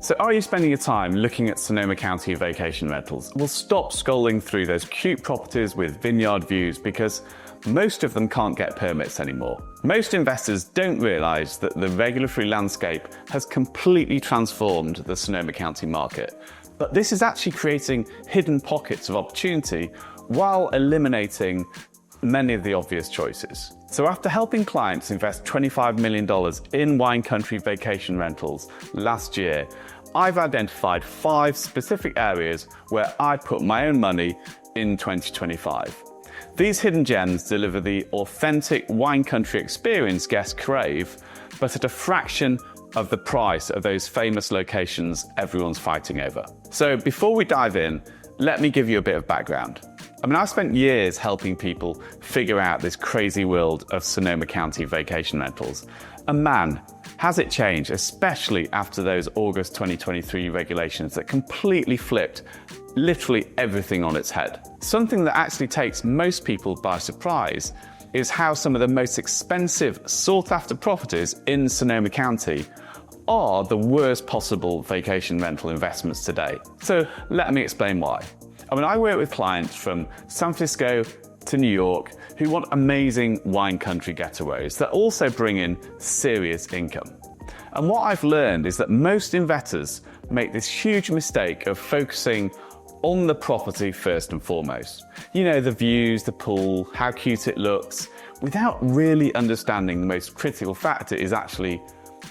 So are you spending your time looking at Sonoma County vacation rentals? Well, stop scrolling through those cute properties with vineyard views because most of them can't get permits anymore. Most investors don't realize that the regulatory landscape has completely transformed the Sonoma County market. But this is actually creating hidden pockets of opportunity while eliminating many of the obvious choices. So after helping clients invest $25 million in wine country vacation rentals last year, I've identified 5 specific areas where I put my own money in 2025. These hidden gems deliver the authentic wine country experience guests crave, but at a fraction of the price of those famous locations everyone's fighting over. So before we dive in, let me give you a bit of background. I've spent years helping people figure out this crazy world of Sonoma County vacation rentals. And man, has it changed, especially after those August 2023 regulations that completely flipped literally everything on its head. Something that actually takes most people by surprise is how some of the most expensive, sought-after properties in Sonoma County are the worst possible vacation rental investments today. So let me explain why. I work with clients from San Francisco to New York who want amazing wine country getaways that also bring in serious income. And what I've learned is that most investors make this huge mistake of focusing on the property first and foremost. You know, the views, the pool, how cute it looks, without really understanding the most critical factor is actually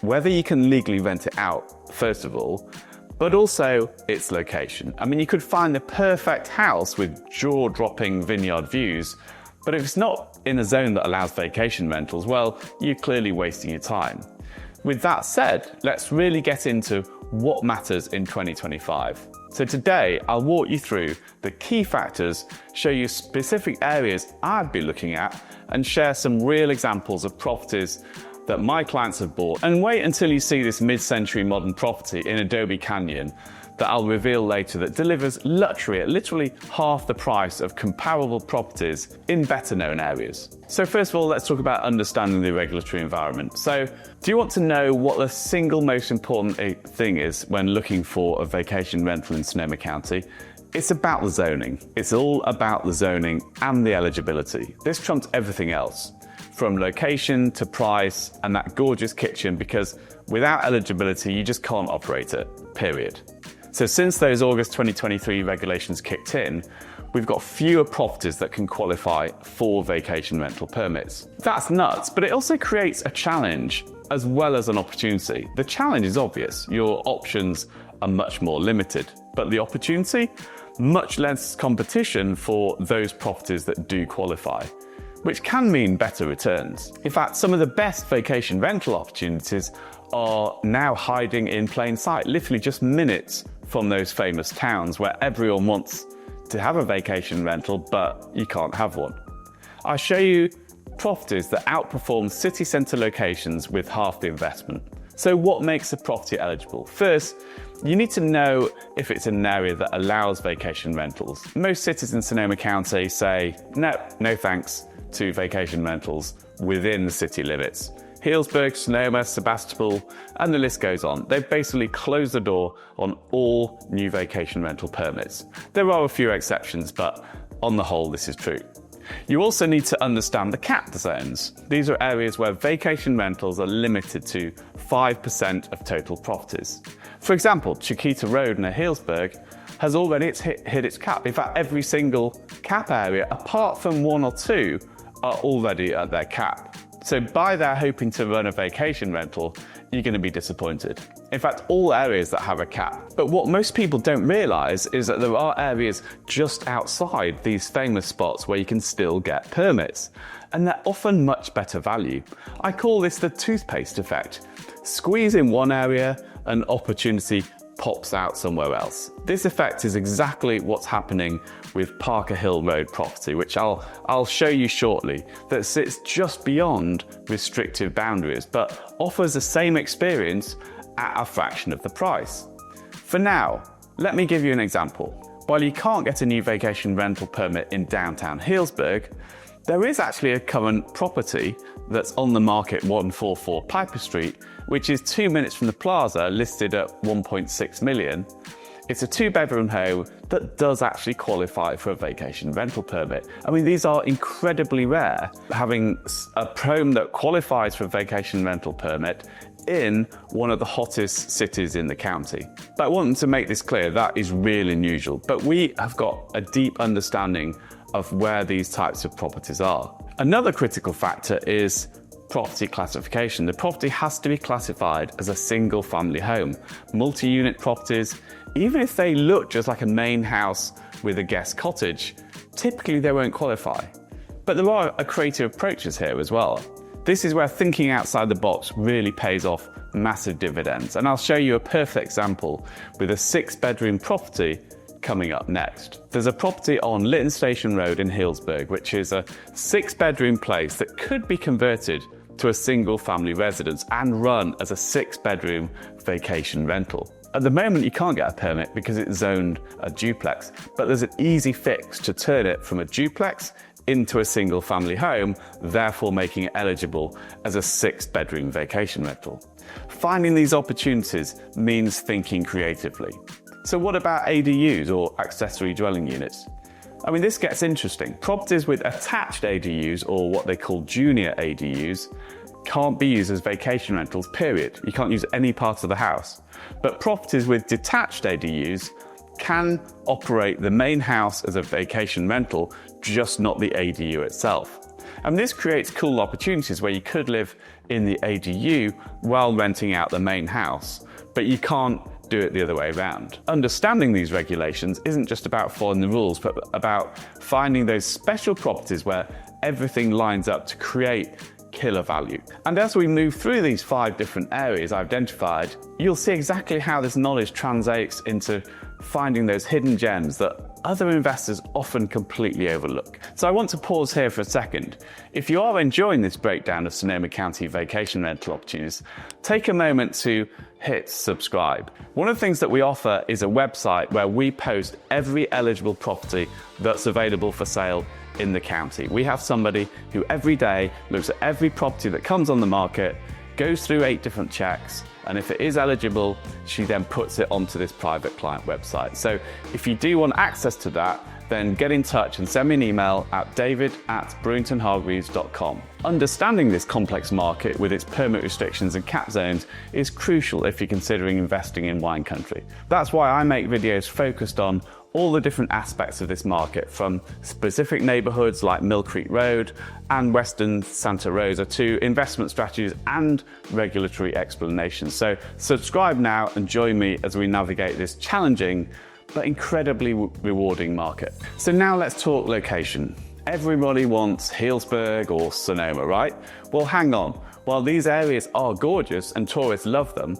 whether you can legally rent it out, first of all, but also its location. You could find the perfect house with jaw-dropping vineyard views, but if it's not in a zone that allows vacation rentals, well, you're clearly wasting your time. With that said, let's really get into what matters in 2025. So today, I'll walk you through the key factors, show you specific areas I'd be looking at, and share some real examples of properties that my clients have bought. And wait until you see this mid-century modern property in Adobe Canyon that I'll reveal later that delivers luxury at literally half the price of comparable properties in better known areas. So first of all, let's talk about understanding the regulatory environment. So do you want to know what the single most important thing is when looking for a vacation rental in Sonoma County? It's about the zoning. It's all about the zoning and the eligibility. This trumps everything else, from location to price and that gorgeous kitchen, because without eligibility, you just can't operate it, period. So since those August 2023 regulations kicked in, we've got fewer properties that can qualify for vacation rental permits. That's nuts, but it also creates a challenge as well as an opportunity. The challenge is obvious. Your options are much more limited, but the opportunity, much less competition for those properties that do qualify, which can mean better returns. In fact, some of the best vacation rental opportunities are now hiding in plain sight, literally just minutes from those famous towns where everyone wants to have a vacation rental, but you can't have one. I'll show you properties that outperform city centre locations with half the investment. So what makes a property eligible? First, you need to know if it's in an area that allows vacation rentals. Most cities in Sonoma County say, no thanks to vacation rentals within the city limits. Healdsburg, Sonoma, Sebastopol, and the list goes on. They've basically closed the door on all new vacation rental permits. There are a few exceptions, but on the whole, this is true. You also need to understand the capped zones. These are areas where vacation rentals are limited to 5% of total properties. For example, Chiquita Road near Healdsburg has already hit its cap. In fact, every single cap area, apart from 1 or 2, are already at their cap. So by there hoping to run a vacation rental, you're going to be disappointed. In fact, all areas that have a cap. But what most people don't realize is that there are areas just outside these famous spots where you can still get permits. And they're often much better value. I call this the toothpaste effect. Squeeze in one area, an opportunity pops out somewhere else. This effect is exactly what's happening with Parker Hill Road property, which I'll show you shortly, that sits just beyond restrictive boundaries, but offers the same experience at a fraction of the price. For now, let me give you an example. While you can't get a new vacation rental permit in downtown Healdsburg, There is actually a current property that's on the market, 144 Piper Street, which is 2 minutes from the plaza, listed at 1.6 million. It's a 2-bedroom home that does actually qualify for a vacation rental permit. I mean, these are incredibly rare. Having a home that qualifies for a vacation rental permit in one of the hottest cities in the county. But I want to make this clear, that is really unusual. But we have got a deep understanding of where these types of properties are. Another critical factor is property classification. The property has to be classified as a single family home. Multi-unit properties, even if they look just like a main house with a guest cottage, typically they won't qualify. But there are creative approaches here as well. This is where thinking outside the box really pays off massive dividends. And I'll show you a perfect example with a 6-bedroom property coming up next. There's a property on Lytton Station Road in Healdsburg, which is a 6-bedroom place that could be converted to a single family residence and run as a 6-bedroom vacation rental. At the moment, you can't get a permit because it's zoned a duplex, but there's an easy fix to turn it from a duplex into a single family home, therefore making it eligible as a 6-bedroom vacation rental. Finding these opportunities means thinking creatively. So what about ADUs, or accessory dwelling units? I mean, this gets interesting. Properties with attached ADUs, or what they call junior ADUs, can't be used as vacation rentals, period. You can't use any part of the house. But properties with detached ADUs can operate the main house as a vacation rental, just not the ADU itself. And this creates cool opportunities where you could live in the ADU while renting out the main house, but you can't do it the other way around. Understanding these regulations isn't just about following the rules, but about finding those special properties where everything lines up to create killer value. And as we move through these 5 different areas I've identified, you'll see exactly how this knowledge translates into finding those hidden gems that other investors often completely overlook. So I want to pause here for a second. If you are enjoying this breakdown of Sonoma County vacation rental opportunities, take a moment to hit subscribe. One of the things that we offer is a website where we post every eligible property that's available for sale in the county. We have somebody who every day looks at every property that comes on the market, goes through 8 different checks, and if it is eligible, she then puts it onto this private client website. So if you do want access to that, then get in touch and send me an email at david@brewingtonhargreaves.com. Understanding this complex market with its permit restrictions and cap zones is crucial if you're considering investing in wine country. That's why I make videos focused on all the different aspects of this market, from specific neighborhoods like Mill Creek Road and Western Santa Rosa to investment strategies and regulatory explanations. So subscribe now and join me as we navigate this challenging but incredibly rewarding market. So now let's talk location. Everybody wants Healdsburg or Sonoma, right? Well, hang on. While these areas are gorgeous and tourists love them,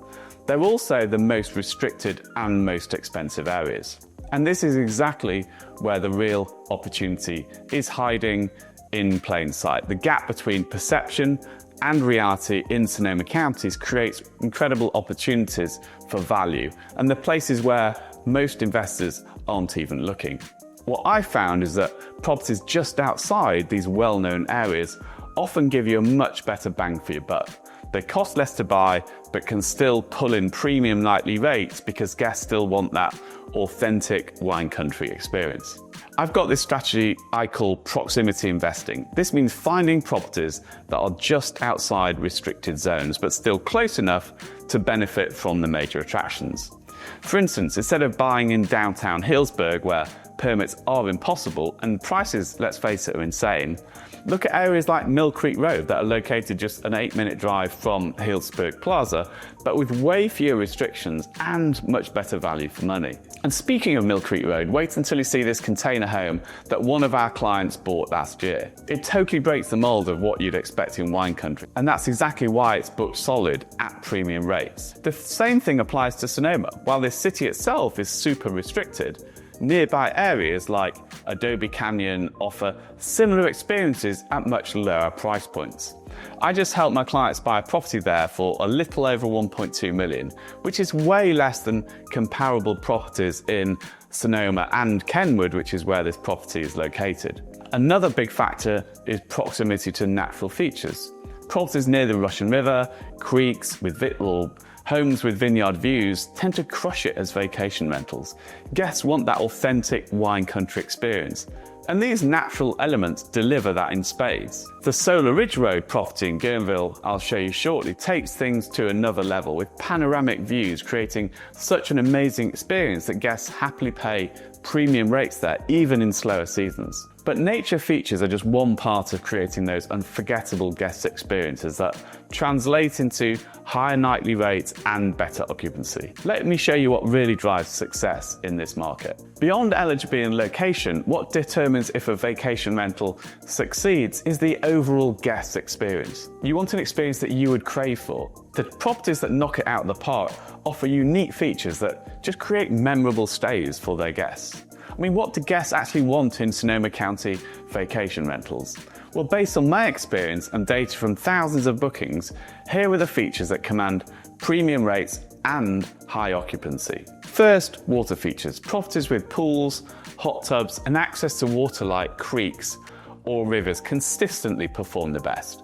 they're also the most restricted and most expensive areas. And this is exactly where the real opportunity is hiding in plain sight. The gap between perception and reality in Sonoma counties creates incredible opportunities for value, and the places where most investors aren't even looking. What I found is that properties just outside these well-known areas often give you a much better bang for your buck. They cost less to buy, but can still pull in premium nightly rates because guests still want that authentic wine country experience. I've got this strategy I call proximity investing. This means finding properties that are just outside restricted zones, but still close enough to benefit from the major attractions. For instance, instead of buying in downtown Healdsburg, where permits are impossible and prices, let's face it, are insane, look at areas like Mill Creek Road that are located just an 8-minute drive from Healdsburg Plaza, but with way fewer restrictions and much better value for money. And speaking of Mill Creek Road, wait until you see this container home that one of our clients bought last year. It totally breaks the mold of what you'd expect in wine country, and that's exactly why it's booked solid at premium rates. The same thing applies to Sonoma. While this city itself is super restricted, nearby areas like Adobe Canyon offer similar experiences at much lower price points. I just helped my clients buy a property there for a little over 1.2 million, which is way less than comparable properties in Sonoma and Kenwood, which is where this property is located. Another big factor is proximity to natural features. Properties near the Russian River, creeks or homes with vineyard views tend to crush it as vacation rentals. Guests want that authentic wine country experience, and these natural elements deliver that in spades. The Solar Ridge Road property in Guerneville, I'll show you shortly, takes things to another level with panoramic views, creating such an amazing experience that guests happily pay premium rates there, even in slower seasons. But nature features are just one part of creating those unforgettable guest experiences that translate into higher nightly rates and better occupancy. Let me show you what really drives success in this market. Beyond eligibility and location, what determines if a vacation rental succeeds is the overall guest experience. You want an experience that you would crave for. The properties that knock it out of the park offer unique features that just create memorable stays for their guests. I mean, what do guests actually want in Sonoma County vacation rentals? Well, based on my experience and data from thousands of bookings, here are the features that command premium rates and high occupancy. First, water features. Properties with pools, hot tubs, and access to water like creeks or rivers consistently perform the best.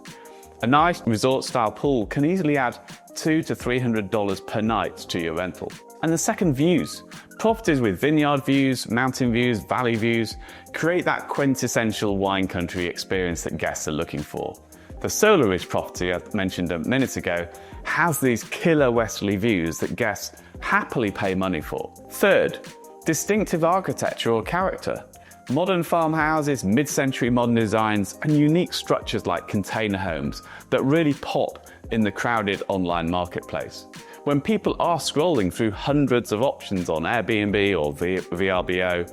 A nice resort-style pool can easily add $200 to $300 per night to your rental. And the second, views. Properties with vineyard views, mountain views, valley views create that quintessential wine country experience that guests are looking for. The Solar Ridge property I mentioned a minute ago has these killer westerly views that guests happily pay money for. Third, distinctive architecture or character. Modern farmhouses, mid-century modern designs, and unique structures like container homes that really pop in the crowded online marketplace. When people are scrolling through hundreds of options on Airbnb or VRBO,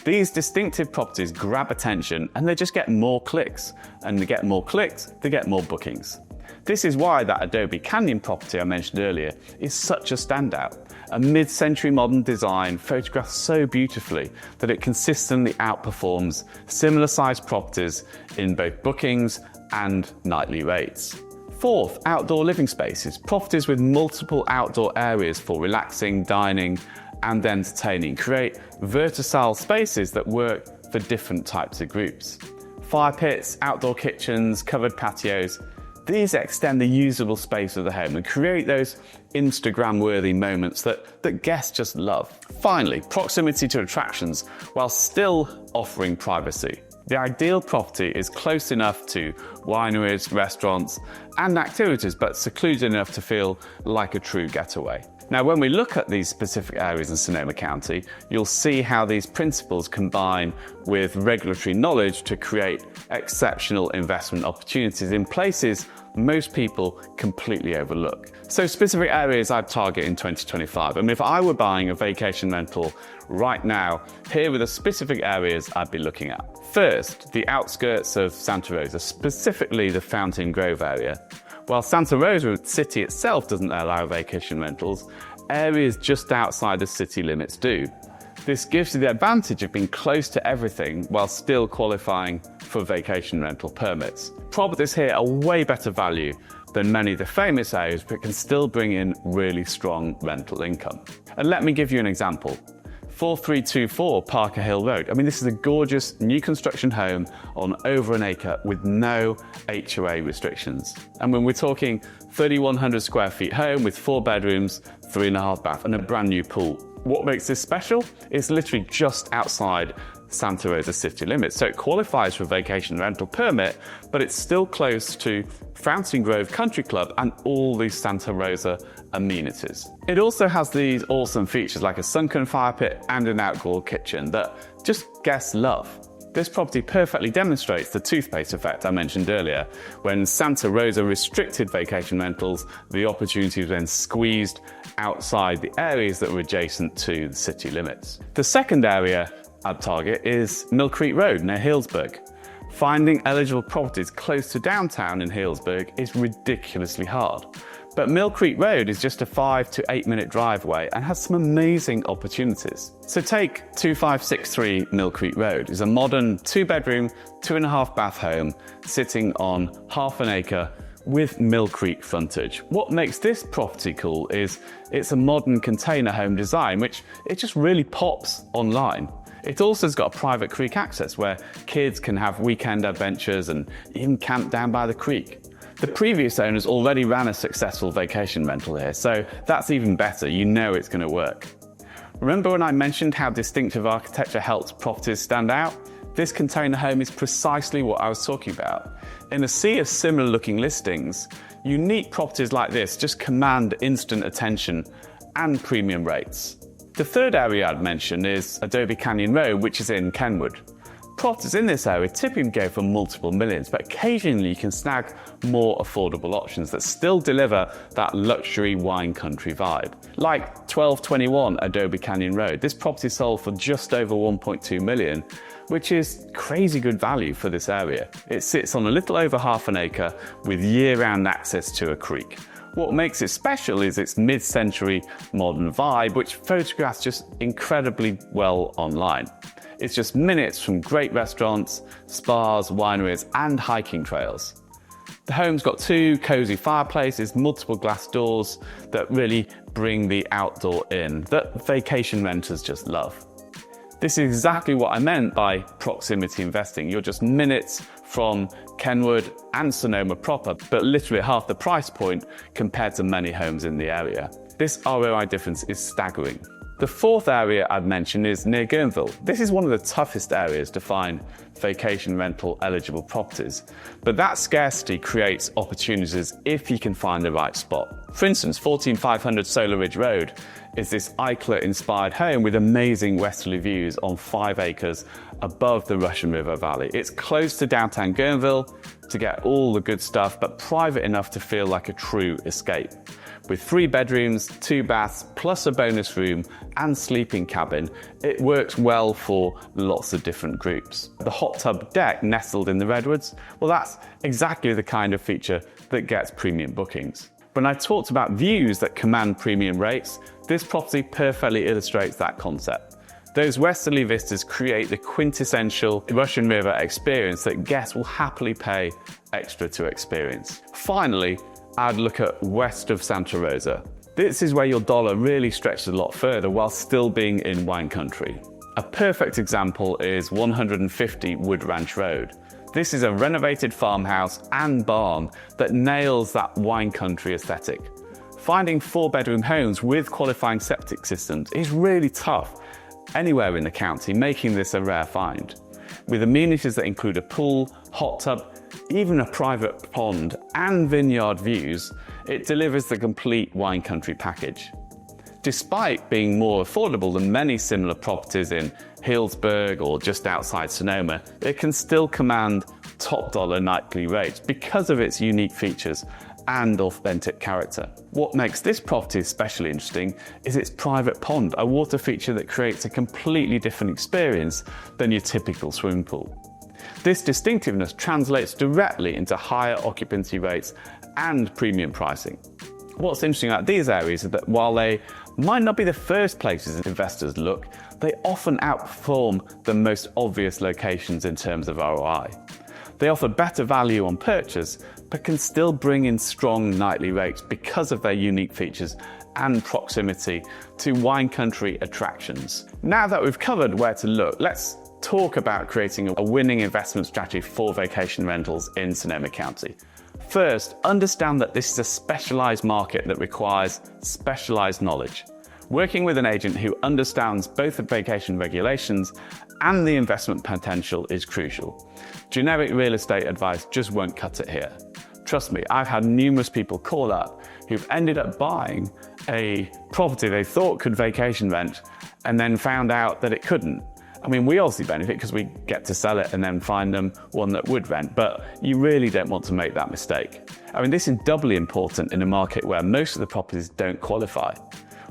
these distinctive properties grab attention and they just get more clicks. And they get more clicks, they get more bookings. This is why that Adobe Canyon property I mentioned earlier is such a standout. A mid-century modern design photographed so beautifully that it consistently outperforms similar-sized properties in both bookings and nightly rates. Fourth, outdoor living spaces. Properties with multiple outdoor areas for relaxing, dining, and entertaining create versatile spaces that work for different types of groups. Fire pits, outdoor kitchens, covered patios. These extend the usable space of the home and create those Instagram-worthy moments that guests just love. Finally, proximity to attractions while still offering privacy. The ideal property is close enough to wineries, restaurants, and activities, but secluded enough to feel like a true getaway. Now, when we look at these specific areas in Sonoma County, you'll see how these principles combine with regulatory knowledge to create exceptional investment opportunities in places most people completely overlook. So specific areas I'd target in 2025. I mean, if I were buying a vacation rental right now, here are the specific areas I'd be looking at. First, the outskirts of Santa Rosa, specifically the Fountain Grove area. While Santa Rosa city itself doesn't allow vacation rentals, areas just outside the city limits do. This gives you the advantage of being close to everything while still qualifying for vacation rental permits. Properties here are way better value than many of the famous areas, but can still bring in really strong rental income. And let me give you an example. 4324 Parker Hill Road. I mean, this is a gorgeous new construction home on over an acre with no HOA restrictions. And when we're talking 3,100 square feet home with 4 bedrooms, 3.5 bath, and a brand new pool. What makes this special? It's literally just outside Santa Rosa city limits. So it qualifies for a vacation rental permit, but it's still close to Fountain Grove Country Club and all these Santa Rosa amenities. It also has these awesome features like a sunken fire pit and an outdoor kitchen that just guests love. This property perfectly demonstrates the toothpaste effect I mentioned earlier. When Santa Rosa restricted vacation rentals, the opportunity was then squeezed outside the areas that were adjacent to the city limits. The second area I'd target is Mill Creek Road near Healdsburg. Finding eligible properties close to downtown in Healdsburg is ridiculously hard. But Mill Creek Road is just a 5 to 8 minute drive away and has some amazing opportunities. So take 2563 Mill Creek Road. It's a modern 2-bedroom, 2.5 bath home sitting on half an acre with Mill Creek frontage. What makes this property cool is it's a modern container home design, which it just really pops online. It also has got a private creek access where kids can have weekend adventures and even camp down by the creek. The previous owners already ran a successful vacation rental here, so that's even better. You know it's going to work. Remember when I mentioned how distinctive architecture helps properties stand out? This container home is precisely what I was talking about. In a sea of similar looking listings, unique properties like this just command instant attention and premium rates. The third area I'd mention is Adobe Canyon Road, which is in Kenwood. Properties in this area typically go for multiple millions, but occasionally you can snag more affordable options that still deliver that luxury wine country vibe. Like 1221 Adobe Canyon Road, this property sold for just over 1.2 million, which is crazy good value for this area. It sits on a little over half an acre with year-round access to a creek. What makes it special is its mid-century modern vibe, which photographs just incredibly well online. It's just minutes from great restaurants, spas, wineries, and hiking trails. The home's got 2 cozy fireplaces, multiple glass doors that really bring the outdoor in, that vacation renters just love. This is exactly what I meant by proximity investing. You're just minutes from Kenwood and Sonoma proper, but literally at half the price point compared to many homes in the area. This ROI difference is staggering. The fourth area I'd mention is near Guerneville. This is one of the toughest areas to find vacation rental eligible properties, but that scarcity creates opportunities if you can find the right spot. For instance, 14500 Solar Ridge Road is this Eichler-inspired home with amazing westerly views on 5 acres above the Russian River Valley. It's close to downtown Guerneville to get all the good stuff, but private enough to feel like a true escape. With 3 bedrooms, 2 baths, plus a bonus room and sleeping cabin, it works well for lots of different groups. The hot tub deck nestled in the redwoods, well, that's exactly the kind of feature that gets premium bookings. When I talked about views that command premium rates, this property perfectly illustrates that concept. Those westerly vistas create the quintessential Russian River experience that guests will happily pay extra to experience. Finally, I'd look at west of Santa Rosa. This is where your dollar really stretches a lot further while still being in wine country. A perfect example is 150 Wood Ranch Road. This is a renovated farmhouse and barn that nails that wine country aesthetic. Finding 4-bedroom homes with qualifying septic systems is really tough anywhere in the county, making this a rare find. With amenities that include a pool, hot tub, even a private pond and vineyard views, it delivers the complete wine country package. Despite being more affordable than many similar properties in Healdsburg or just outside Sonoma, it can still command top dollar nightly rates because of its unique features and authentic character. What makes this property especially interesting is its private pond, a water feature that creates a completely different experience than your typical swimming pool. This distinctiveness translates directly into higher occupancy rates and premium pricing. What's interesting about these areas is that while they might not be the first places investors look, they often outperform the most obvious locations in terms of ROI. They offer better value on purchase, but can still bring in strong nightly rates because of their unique features and proximity to wine country attractions. Now that we've covered where to look, let's talk about creating a winning investment strategy for vacation rentals in Sonoma County. First, understand that this is a specialized market that requires specialized knowledge. Working with an agent who understands both the vacation regulations and the investment potential is crucial. Generic real estate advice just won't cut it here. Trust me, I've had numerous people call up who've ended up buying a property they thought could vacation rent and then found out that it couldn't. I mean, we obviously benefit because we get to sell it and then find them one that would rent, but you really don't want to make that mistake. I mean, this is doubly important in a market where most of the properties don't qualify.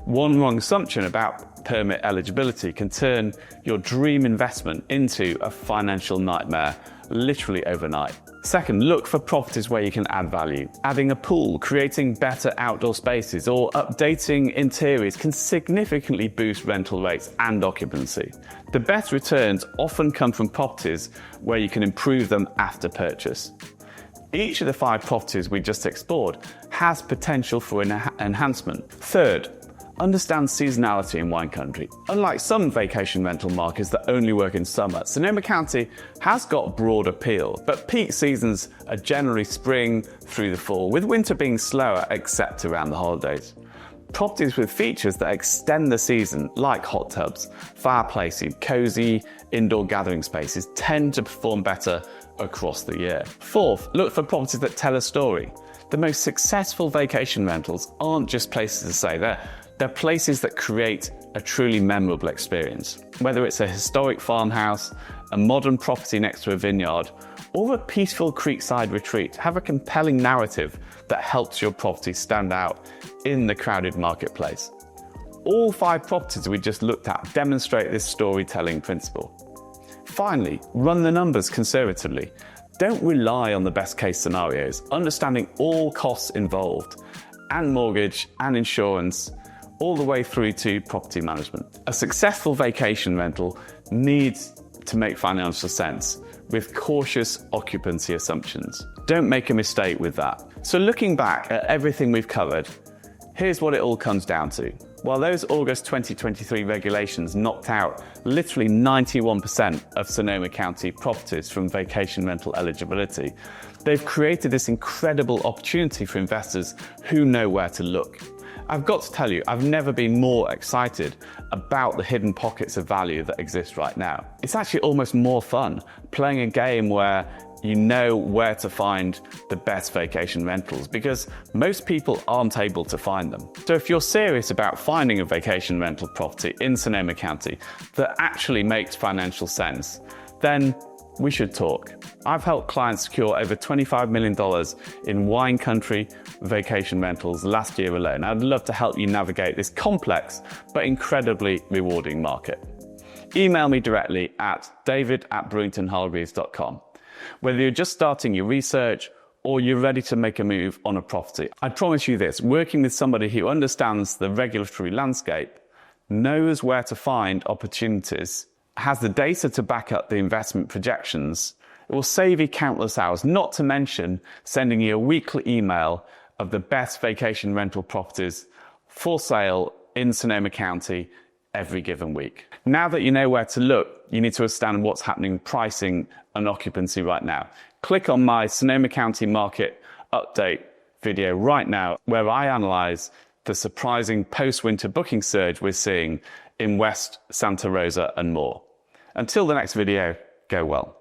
One wrong assumption about permit eligibility can turn your dream investment into a financial nightmare literally overnight. Second, look for properties where you can add value. Adding a pool, creating better outdoor spaces, or updating interiors can significantly boost rental rates and occupancy. The best returns often come from properties where you can improve them after purchase. Each of the 5 properties we just explored has potential for enhancement. Third, Understand seasonality in wine country. Unlike some vacation rental markets that only work in summer, Sonoma County has got broad appeal, but peak seasons are generally spring through the fall, with winter being slower except around the holidays. Properties with features that extend the season, like hot tubs, fireplaces, cozy indoor gathering spaces, tend to perform better across the year. Fourth, look for properties that tell a story. The most successful vacation rentals aren't just places to stay, they're places that create a truly memorable experience. Whether it's a historic farmhouse, a modern property next to a vineyard, or a peaceful creekside retreat, have a compelling narrative that helps your property stand out in the crowded marketplace. All 5 properties we just looked at demonstrate this storytelling principle. Finally, run the numbers conservatively. Don't rely on the best case scenarios, understanding all costs involved, and mortgage and insurance, all the way through to property management. A successful vacation rental needs to make financial sense with cautious occupancy assumptions. Don't make a mistake with that. So looking back at everything we've covered, here's what it all comes down to. While those August 2023 regulations knocked out literally 91% of Sonoma County properties from vacation rental eligibility, they've created this incredible opportunity for investors who know where to look. I've got to tell you, I've never been more excited about the hidden pockets of value that exist right now. It's actually almost more fun playing a game where you know where to find the best vacation rentals, because most people aren't able to find them. So if you're serious about finding a vacation rental property in Sonoma County that actually makes financial sense, then we should talk. I've helped clients secure over $25 million in wine country vacation rentals last year alone. I'd love to help you navigate this complex but incredibly rewarding market. Email me directly at david@brewingtonhargreaves.com. Whether you're just starting your research or you're ready to make a move on a property, I promise you this, working with somebody who understands the regulatory landscape, knows where to find opportunities, has the data to back up the investment projections, it will save you countless hours, not to mention sending you a weekly email of the best vacation rental properties for sale in Sonoma County every given week. Now that you know where to look, you need to understand what's happening with pricing and occupancy right now. Click on my Sonoma County market update video right now, where I analyze the surprising post-winter booking surge we're seeing in West Santa Rosa and more. Until the next video, go well.